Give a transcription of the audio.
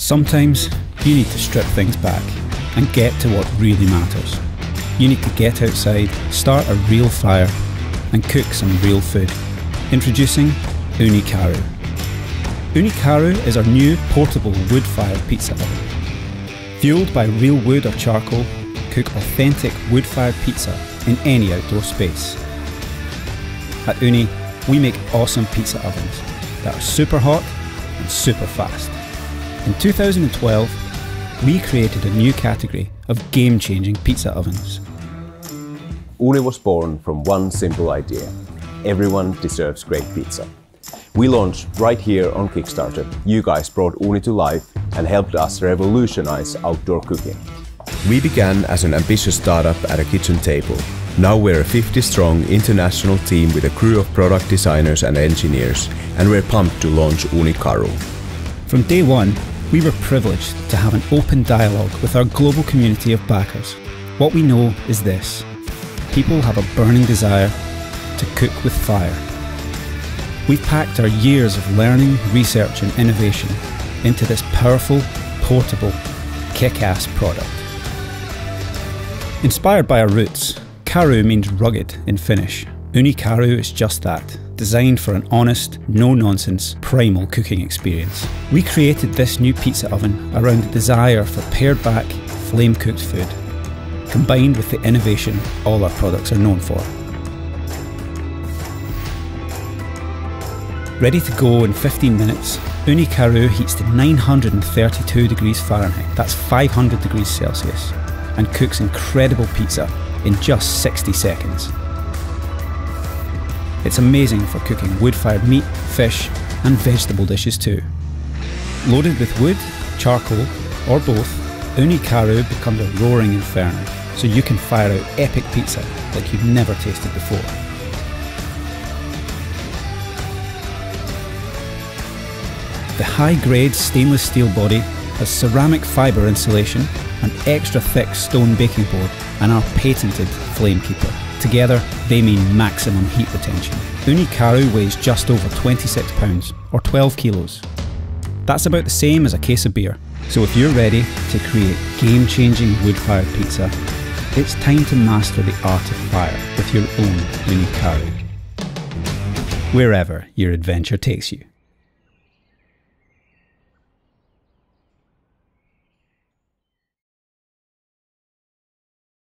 Sometimes you need to strip things back and get to what really matters. You need to get outside, start a real fire and cook some real food. Introducing Ooni Karu. Ooni Karu is our new portable wood-fired pizza oven. Fueled by real wood or charcoal, cook authentic wood-fired pizza in any outdoor space. At Ooni, we make awesome pizza ovens that are super hot and super fast. In 2012, we created a new category of game-changing pizza ovens. Ooni was born from one simple idea. Everyone deserves great pizza. We launched right here on Kickstarter. You guys brought Ooni to life and helped us revolutionize outdoor cooking. We began as an ambitious startup at a kitchen table. Now we're a 50-strong international team with a crew of product designers and engineers, and we're pumped to launch Ooni Karu. From day one, we were privileged to have an open dialogue with our global community of backers. What we know is this: people have a burning desire to cook with fire. We've packed our years of learning, research and innovation into this powerful, portable, kick-ass product. Inspired by our roots, Karu means rugged in Finnish. Ooni Karu is just that, designed for an honest, no-nonsense, primal cooking experience. We created this new pizza oven around the desire for pared-back, flame-cooked food, combined with the innovation all our products are known for. Ready to go in 15 minutes, Ooni Karu heats to 932 degrees Fahrenheit, that's 500 degrees Celsius, and cooks incredible pizza in just 60 seconds. It's amazing for cooking wood-fired meat, fish and vegetable dishes too. Loaded with wood, charcoal or both, Ooni Karu becomes a roaring inferno, so you can fire out epic pizza like you've never tasted before. The high-grade stainless steel body has ceramic fibre insulation, an extra thick stone baking board and our patented flame keeper. Together they mean maximum heat retention. Ooni Karu weighs just over 26 pounds or 12 kilos. That's about the same as a case of beer. So if you're ready to create game-changing wood-fired pizza, it's time to master the art of fire with your own Ooni Karu. Wherever your adventure takes you.